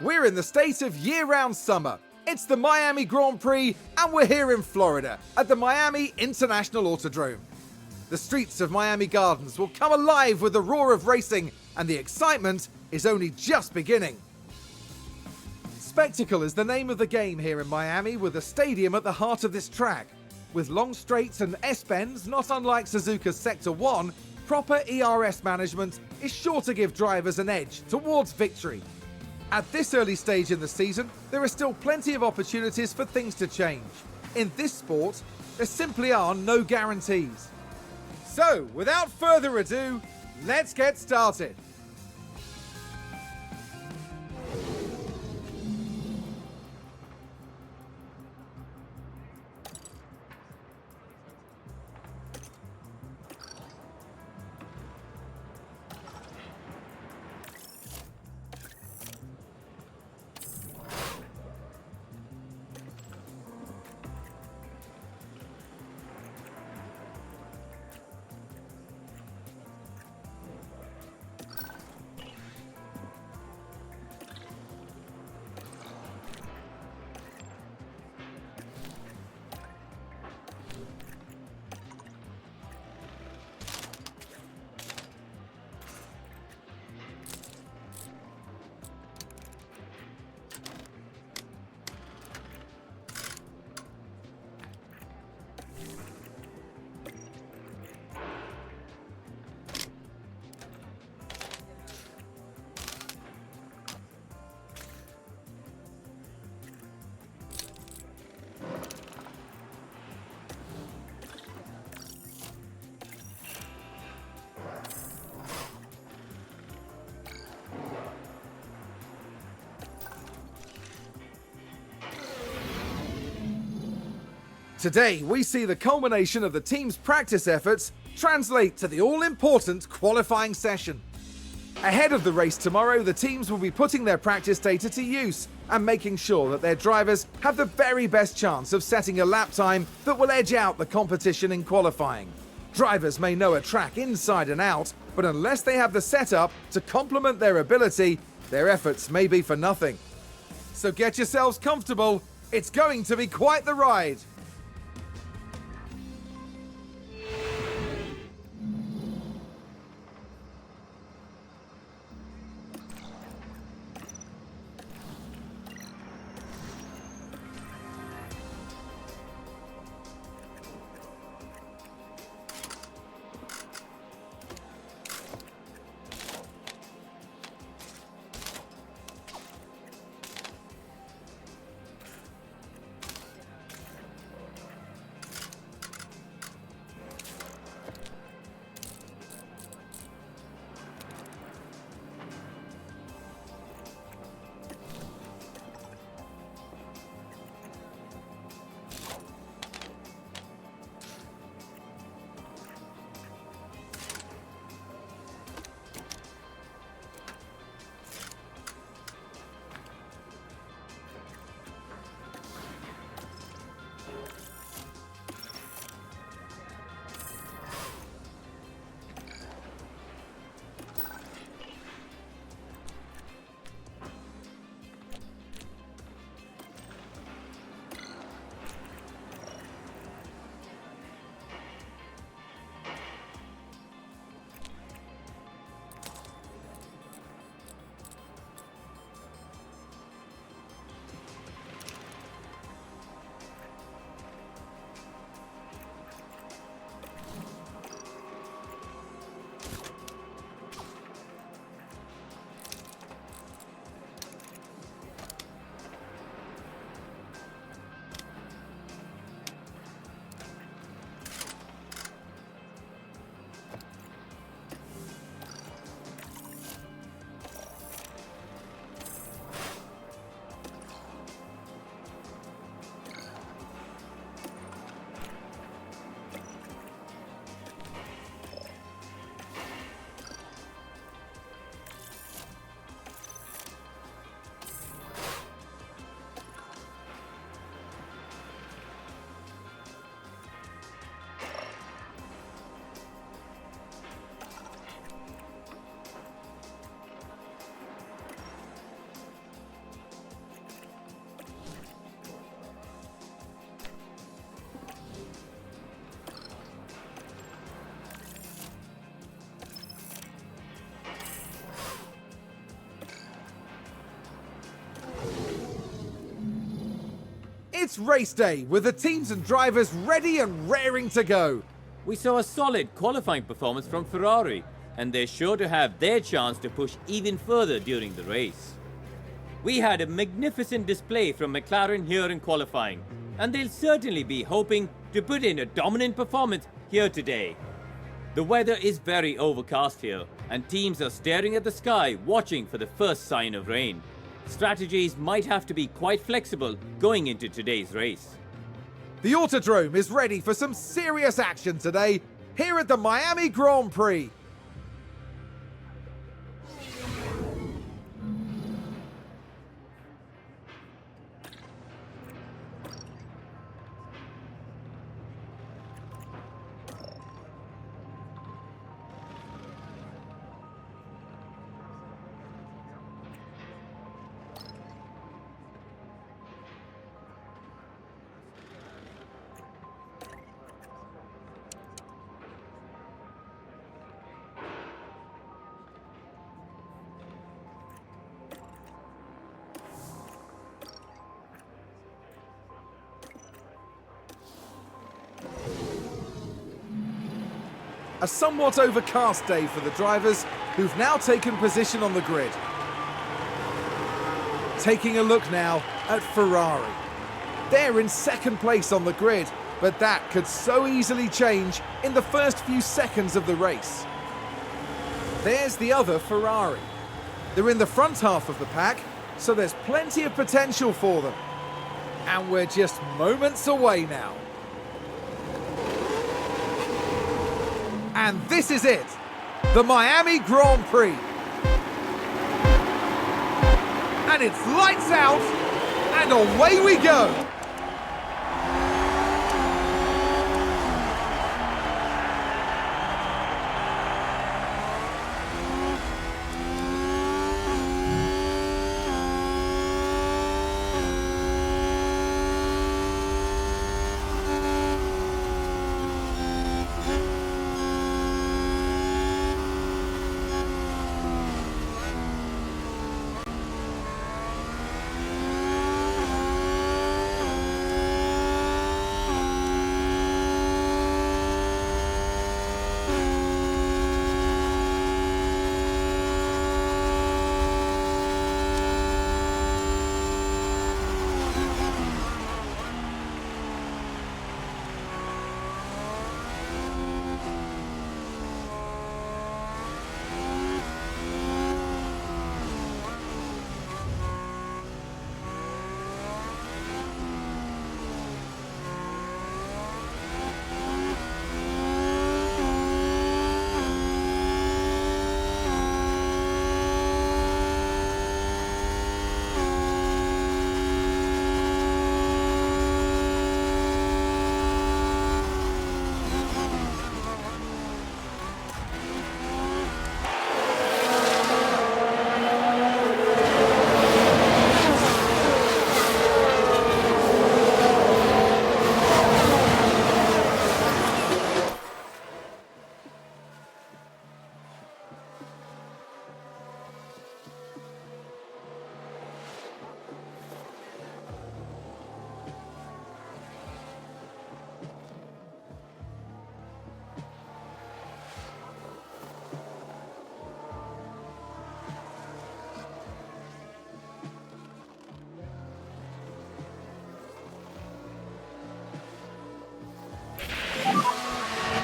We're in the state of year-round summer. It's the Miami Grand Prix, and we're here in Florida at the Miami International Autodrome. The streets of Miami Gardens will come alive with the roar of racing, and the excitement is only just beginning. Spectacle is the name of the game here in Miami, with a stadium at the heart of this track. With long straights and S-bends, not unlike Suzuka's Sector 1, proper ERS management is sure to give drivers an edge towards victory. At this early stage in the season, there are still plenty of opportunities for things to change. In this sport, there simply are no guarantees. So, without further ado, let's get started. Today, we see the culmination of the team's practice efforts translate to the all-important qualifying session. Ahead of the race tomorrow, the teams will be putting their practice data to use and making sure that their drivers have the very best chance of setting a lap time that will edge out the competition in qualifying. Drivers may know a track inside and out, but unless they have the setup to complement their ability, their efforts may be for nothing. So get yourselves comfortable, it's going to be quite the ride. It's race day, with the teams and drivers ready and raring to go. We saw a solid qualifying performance from Ferrari, and they're sure to have their chance to push even further during the race. We had a magnificent display from McLaren here in qualifying, and they'll certainly be hoping to put in a dominant performance here today. The weather is very overcast here, and teams are staring at the sky watching for the first sign of rain. Strategies might have to be quite flexible going into today's race. The Autodrome is ready for some serious action today here at the Miami Grand Prix. A somewhat overcast day for the drivers, who've now taken position on the grid. Taking a look now at Ferrari. They're in second place on the grid, but that could so easily change in the first few seconds of the race. There's the other Ferrari. They're in the front half of the pack, so there's plenty of potential for them. And we're just moments away now. And this is it, the Miami Grand Prix. And it's lights out, and away we go.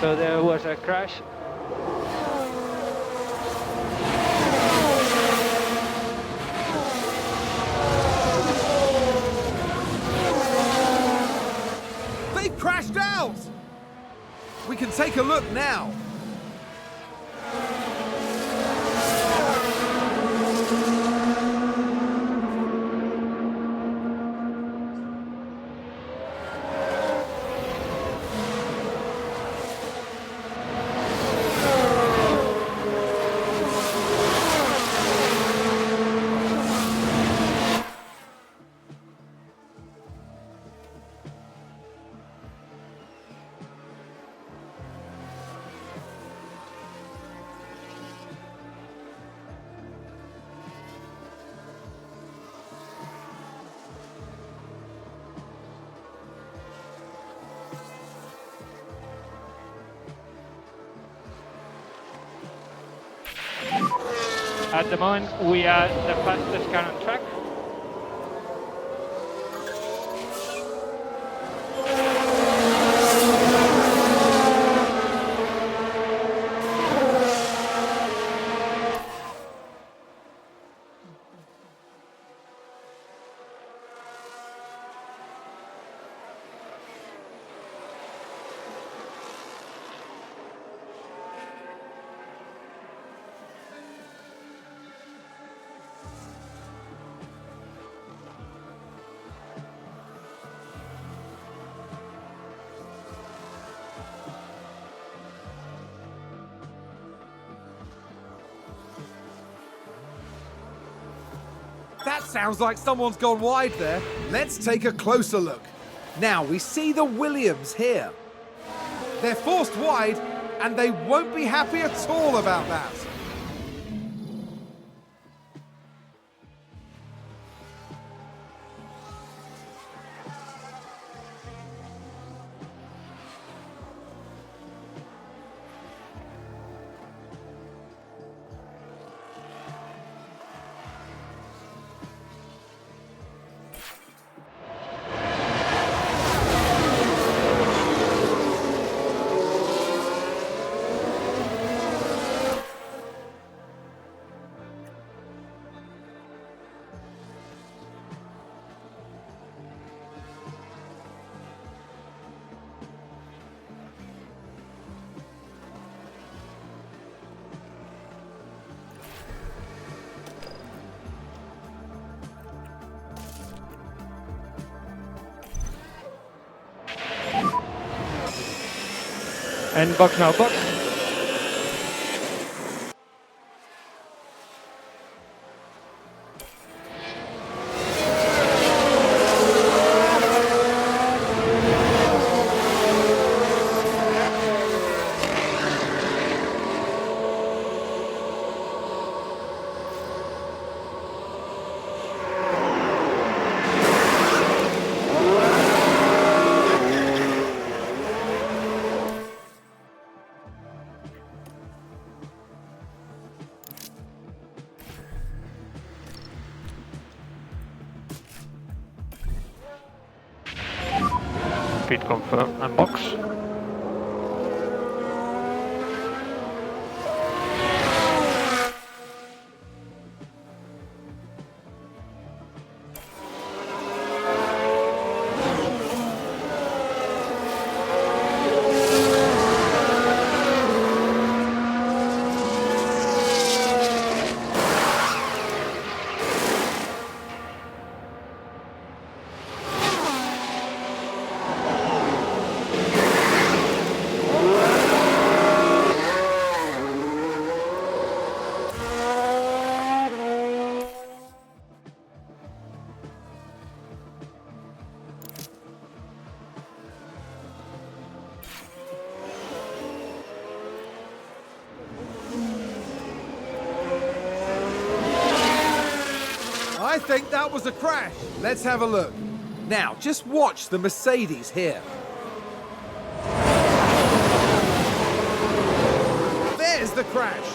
So there was a crash. They crashed out! We can take a look now. At the moment, we are the fastest car on track. That sounds like someone's gone wide there. Let's take a closer look. Now we see the Williams here. They're forced wide, and they won't be happy at all about that. And box now, box. Pit confirm and box. I think that was a crash. Let's have a look. Now, just watch the Mercedes here. There's the crash.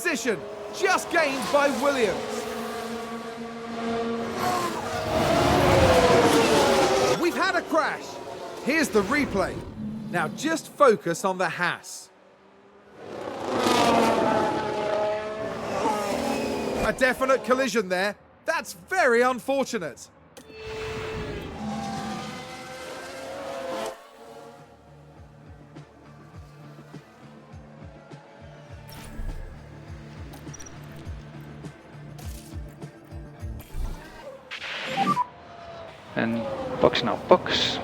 position, just gained by Williams. We've had a crash. Here's the replay. Now just focus on the Haas. A definite collision there. That's very unfortunate. And box now, box.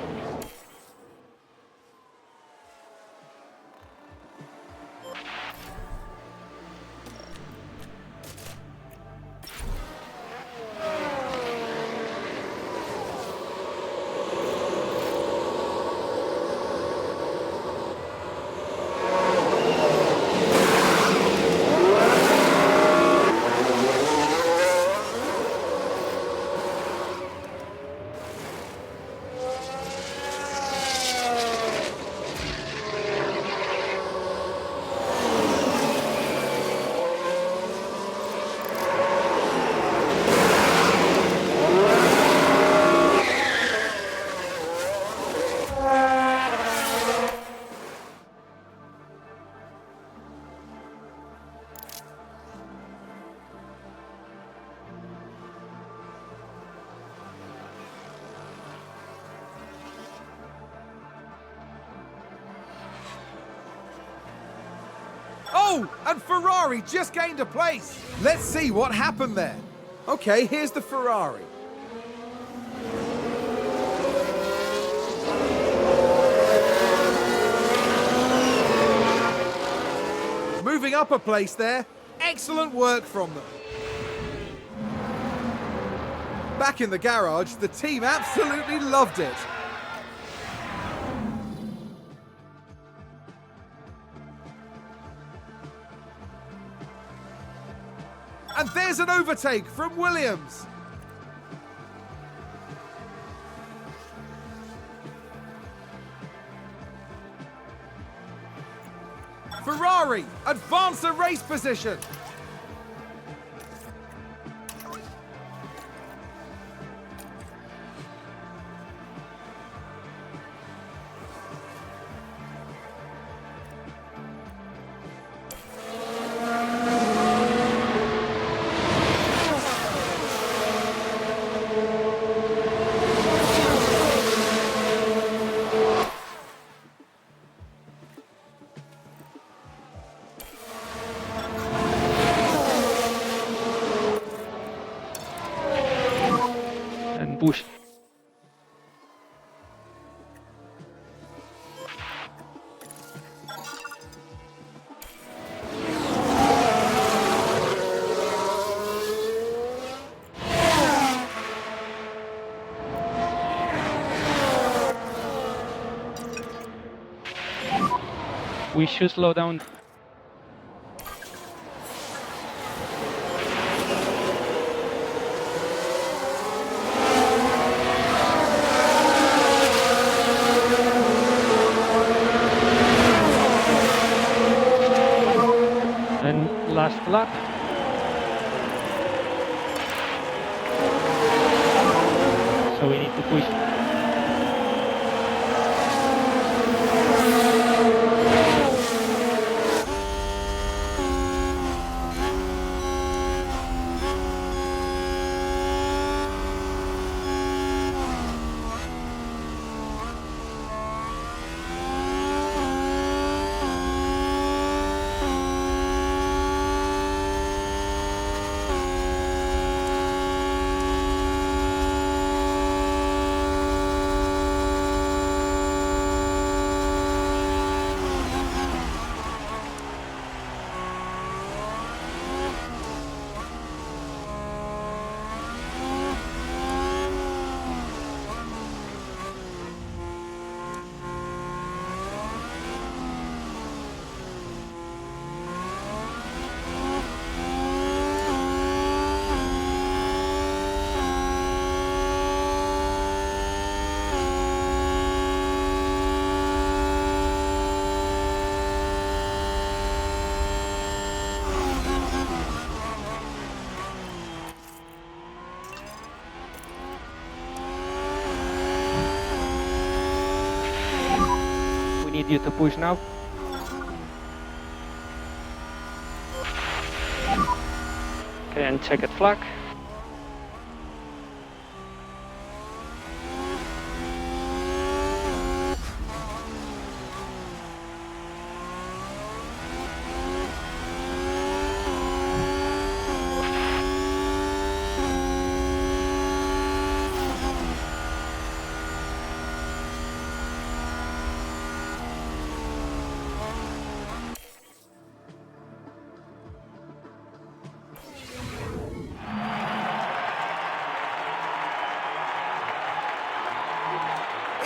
Oh, and Ferrari just gained a place. Let's see what happened there. Okay, here's the Ferrari. Moving up a place there. Excellent work from them. Back in the garage, the team absolutely loved it. And there's an overtake from Williams. Ferrari advance the race position. And push. We should slow down. And last lap. So we need to push. need you to push now. Okay, and checkered flag.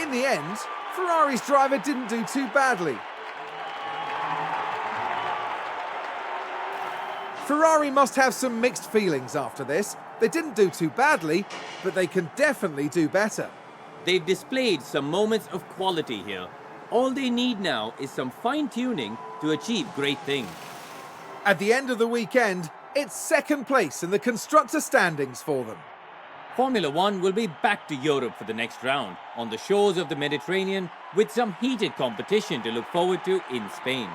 In the end, Ferrari's driver didn't do too badly. Ferrari must have some mixed feelings after this. They didn't do too badly, but they can definitely do better. They've displayed some moments of quality here. All they need now is some fine-tuning to achieve great things. At the end of the weekend, it's second place in the constructor standings for them. Formula One will be back to Europe for the next round, on the shores of the Mediterranean, with some heated competition to look forward to in Spain.